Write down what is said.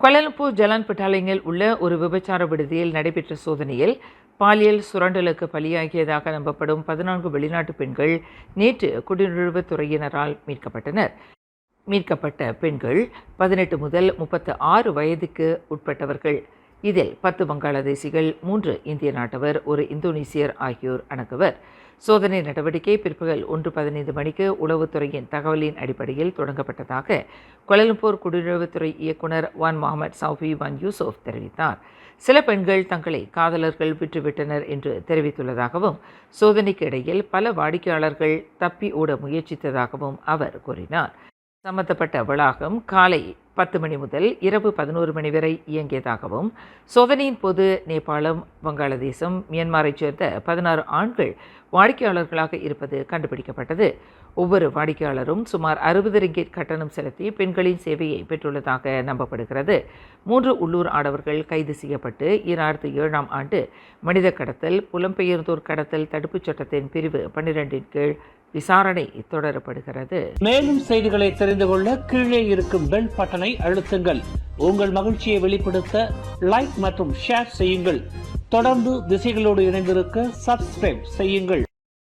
Kuala Lumpur Jalan பட்டாலிங்கில் உள்ள ஒரு விபச்சார விடுதியில் நடைபெற்ற சோதனையில் பாலியல் சுரண்டலுக்கு பலியாகியதாக நம்பப்படும் 14 வெளிநாட்டு பெண்கள் நேற்று குடிநுழைவுத்துறையினரால் மீட்கப்பட்டனர். மீட்கப்பட்ட பெண்கள் 18 முதல் 36 வயதுக்கு உட்பட்டவர்கள். இதில் 10 வங்காளதேசிகள், 3 இந்திய நாட்டவர், 1 இந்தோனேசியர் ஆகியோர் அடங்குவர். சோதனை நடவடிக்கை பிற்பகல் 1:15 மணிக்கு உளவுத்துறையின் தகவலின் அடிப்படையில் தொடங்கப்பட்டதாக கோலாலம்பூர் குடிநுழைவுத்துறை இயக்குனர் வான் முகமது சௌஃபி வான் யூசுப் தெரிவித்தார். சில பெண்கள் தங்களை காதலர்கள் விற்றுவிட்டனர் என்று தெரிவித்துள்ளதாகவும், சோதனைக்கு இடையில் பல வாடிக்கையாளர்கள் தப்பி ஓட முயற்சித்ததாகவும் அவர் கூறினார். சம்பந்தப்பட்ட வளாகம் காலை 10 மணி முதல் இரவு 11 மணி வரை இயங்கியதாகவும், சோதனையின் போது நேபாளம், வங்காளதேசம், மியான்மரைச் சேர்ந்த 16 ஆண்கள் வாடிக்கையாளர்களாக இருப்பது கண்டுபிடிக்கப்பட்டது. ஒவ்வொரு வாடிக்கையாளரும் சுமார் 60 ரிங்கிட் கட்டணம் செலுத்தி பெண்களின் சேவையை பெற்றுள்ளதாக நம்பப்படுகிறது. 3 உள்ளூர் ஆடவர்கள் கைது செய்யப்பட்டு 2007ஆம் ஆண்டு மனித கடத்தல், புலம்பெயர்ந்தோர் கடத்தல் தடுப்புச் சட்டத்தின் பிரிவு 12 கீழ் விசாரணை தொடரப்படுகிறது. மேலும் செய்திகளை தெரிந்து கொள்ள கீழே இருக்கும் பெல் பட்டனை அழுத்துங்கள். உங்கள் மகிழ்ச்சியை வெளிப்படுத்த லைக் மற்றும் ஷேர் செய்யுங்கள். தொடர்ந்து திசைகளோடு இணைந்திருக்க சப்ஸ்கிரைப் செய்யுங்கள்.